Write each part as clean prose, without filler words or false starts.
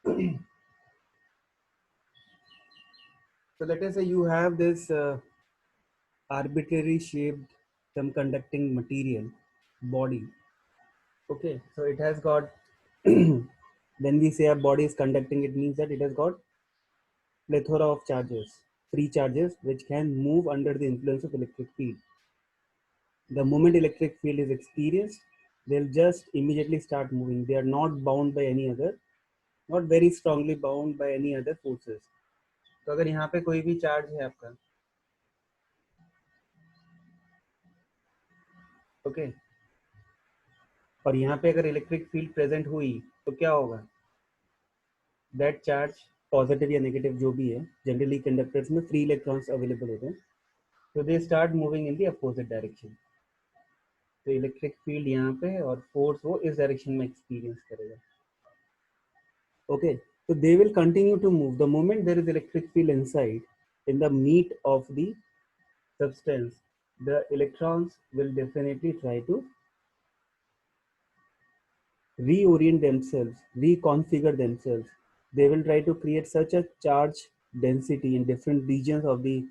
So let us say you have this arbitrary shaped some conducting material body. Okay, so it has got when we say a body is conducting, it means that it has got plethora of charges, free charges, which can move under the influence of electric field. The moment electric field is experienced, they'll just immediately start moving. They are not bound by any other, not very strongly bound by any other forces. तो अगर यहाँ पे कोई भी charge है आपका, okay, और यहाँ पे अगर इलेक्ट्रिक फील्ड प्रेजेंट हुई तो क्या होगा? दैट चार्ज, पॉजिटिव या नेगेटिव जो भी है, जनरली कंडक्टर्स में फ्री इलेक्ट्रॉन्स अवेलेबल होते हैं, तो they start moving in the opposite direction. तो इलेक्ट्रिक फील्ड यहाँ पे और फोर्स वो इस डायरेक्शन में एक्सपीरियंस करेगा. Okay, so they will continue to move. The moment there is electric field inside, in the meat of the substance, the electrons will definitely try to reorient themselves, reconfigure themselves. They will try to create such a charge density in different regions of the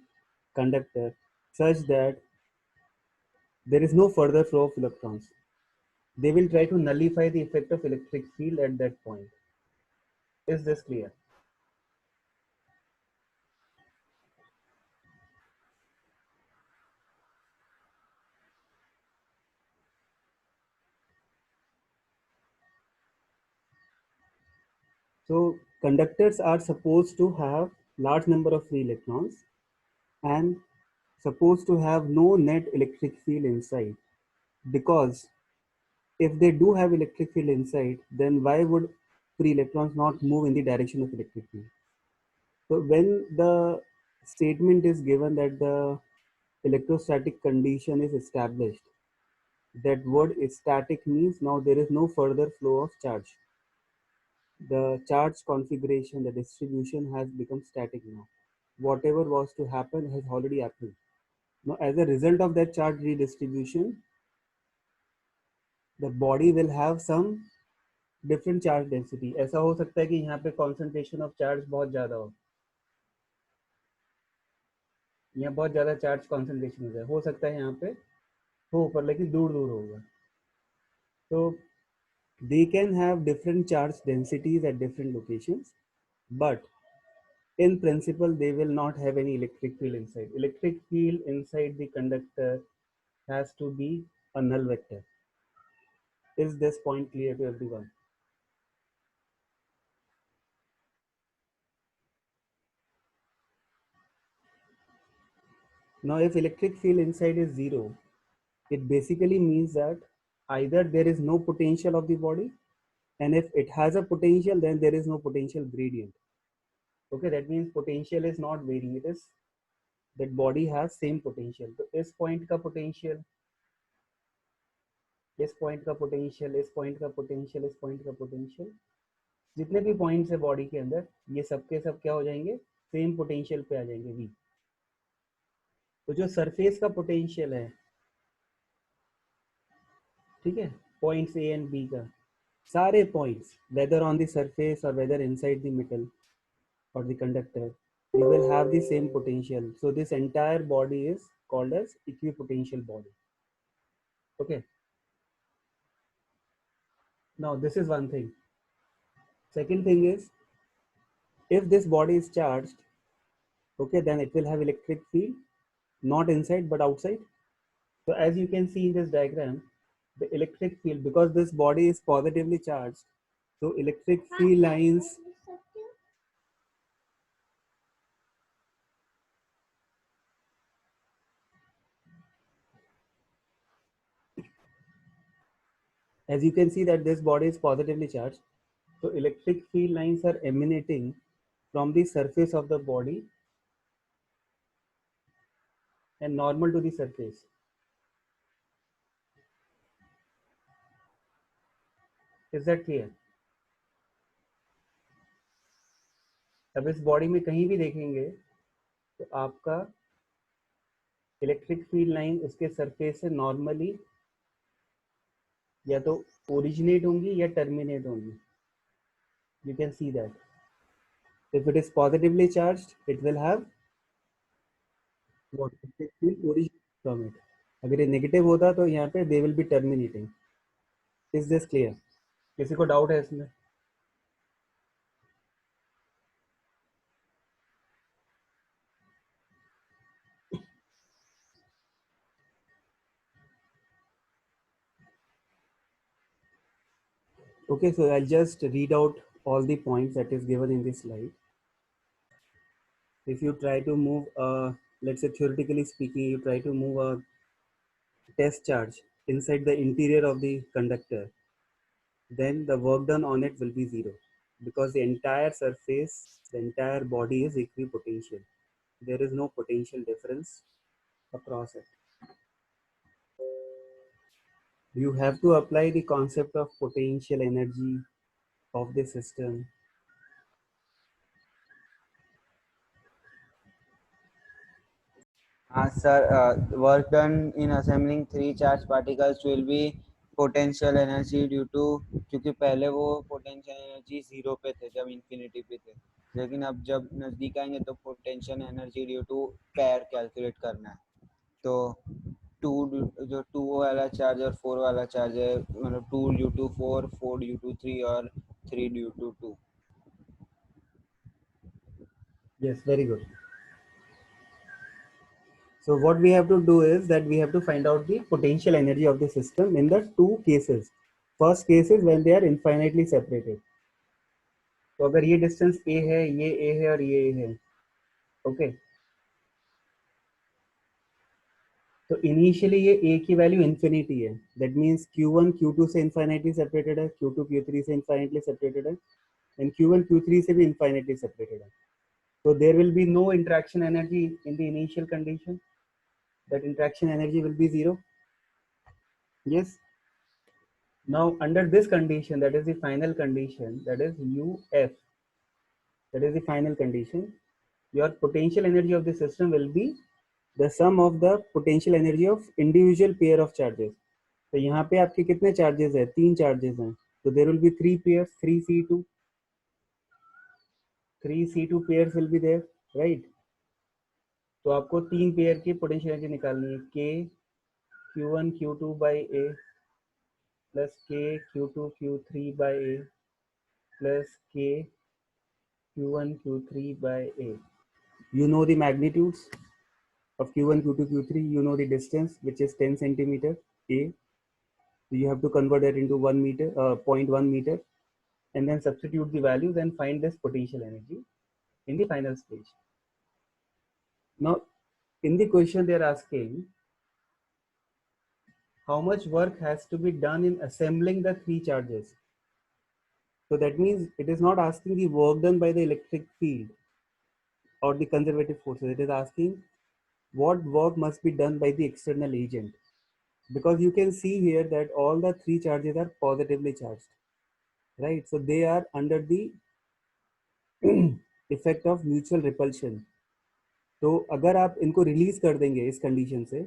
conductor such that there is no further flow of electrons. They will try to nullify the effect of electric field at that point. Is this clear? So conductors are supposed to have large number of free electrons and supposed to have no net electric field inside, because if they do have electric field inside, then why would free electrons not move in the direction of electric field? So when the statement is given that the electrostatic condition is established, that word static means now there is no further flow of charge. The charge configuration, the distribution has become static now. Whatever was to happen has already happened. Now, as a result of that charge redistribution, the body will have some different charge density. ऐसा हो सकता है कि यहाँ पे concentration of charge बहुत ज़्यादा हो, यहाँ बहुत ज़्यादा charge concentration हो सकता है यहाँ पे हो ऊपर, लेकिन दूर दूर होगा. So they can have different charge densities at different locations, but in principle they will not have any electric field inside. Electric field inside the conductor has to be a null vector. Is this point clear to everyone? Now if electric field inside is zero, it basically means that either there is no potential of the body, and if it has a potential, then there is no potential gradient. Okay, that means potential is not varying, it is that body has same potential. So इस point का potential, इस point का potential, इस point का potential, इस point का potential, जितने भी पॉइंट्स है बॉडी के अंदर, ये सबके सब क्या हो जाएंगे? सेम पोटेंशियल पे आ जाएंगे, v. तो जो सरफेस का पोटेंशियल है, ठीक है, पॉइंट्स ए एंड बी का, सारे points whether on the surface और whether inside the metal or the conductor, you will have the same potential. So this entire body is called as equipotential body. Okay, now this is one thing. Second thing is, if this body is charged, okay, then it will have electric field, not inside but outside. So as you can see in this diagram, the electric field, because this body is positively charged, so electric field lines, as you can see that this body is positively charged, so electric field lines are emanating from the surface of the body and normal to the surface. Is that clear? अब इस body में कहीं भी देखेंगे तो आपका electric field line उसके surface से नॉर्मली या तो ओरिजिनेट होंगी या टर्मिनेट होंगी. You can see that. If it is positively charged, it will have what? It will originate from it. अगर ये नेगेटिव होता तो यहाँ पे they will be terminating. Is this clear? किसी को डाउट है इसमें? Okay, so I'll just read out all the points that is given in this slide. If you try to move, let's say theoretically speaking, you try to move a test charge inside the interior of the conductor, then the work done on it will be zero because the entire surface, the entire body is equipotential. There is no potential difference across it. You have to apply the concept of potential energy of the system. Sir, work done in assembling three charged particles will be potential energy due to, क्योंकि पहले वो potential energy zero पे थे जब infinity पे थे, लेकिन अब जब नज़दीक आएंगे तो potential energy due to pair calculate करना है. तो टू जो टू वाला चार्ज और फोर वाला चार्ज है, मतलब two due to four, four due to three और three due to two. Yes, very good. So what we have to do is that we have to find out the potential energy of the system in the two cases. First case is when they are infinitely separated. तो अगर ये distance a है, ये a है और ये a है, okay. तो इनिशियली ये a की वैल्यू इन्फिनिटी है. दैट मीन्स q1 q2 से इन्फाइनाइटली सेपरेटेड है, q2 q3 से इन्फाइनाइटली सेपरेटेड है, एंड q1 q3 से भी इन्फाइनाइटली सेपरेटेड है. So there will be no interaction energy in the initial condition. That interaction energy will be zero. Yes. Now under this condition, that is the final condition, that is UF, that is the final condition, your potential energy of the system will be the sum of the potential energy of individual pair of charges. तो यहाँ पे आपके कितने charges है? तीन charges हैं. तो there will be three pairs, three C2 pairs will be there, right. तो आपको तीन पेयर की पोटेंशियल एनर्जी निकालनी है. K Q1 Q2 by A plus K Q2 Q3 by A plus K Q1 Q3 by A. You know the magnitudes of Q1 Q2 Q3. You know the distance, which is 10 centimeter A. So you have to convert it into 1 meter, 0.1 meter, and then substitute the values and find this potential energy in the final stage. Now, in the question they are asking how much work has to be done in assembling the three charges. So that means it is not asking the work done by the electric field or the conservative forces. It is asking what work must be done by the external agent. Because you can see here that all the three charges are positively charged, right? So they are under the effect of mutual repulsion. तो अगर आप इनको release कर देंगे इस condition से,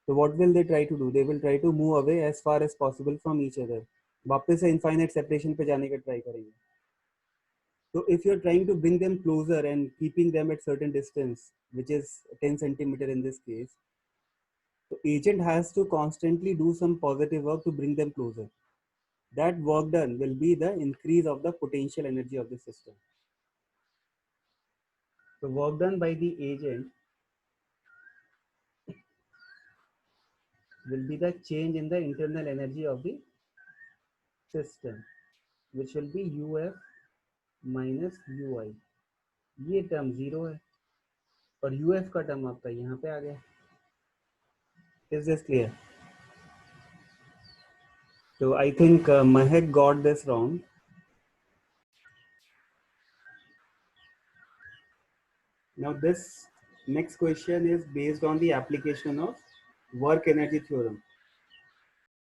तो what will they try to do? They will try to move away as far as possible from each other. वापस से इनफाइनाइट सेपरेशन पे जाने का ट्राई करेंगे. So if you're trying to bring them closer and keeping them at certain distance, which is 10 centimeter in this case, the agent has to constantly do some positive work to bring them closer. That work done will be the increase of the potential energy of the system. So work done by the agent will be the change in the internal energy of the system, which will be UF minus UI. ये term zero है और UF का term आपका यहाँ पे आ गया. Is this clear? So I think Mahek got this wrong. Now this next question is based on the application of work energy theorem.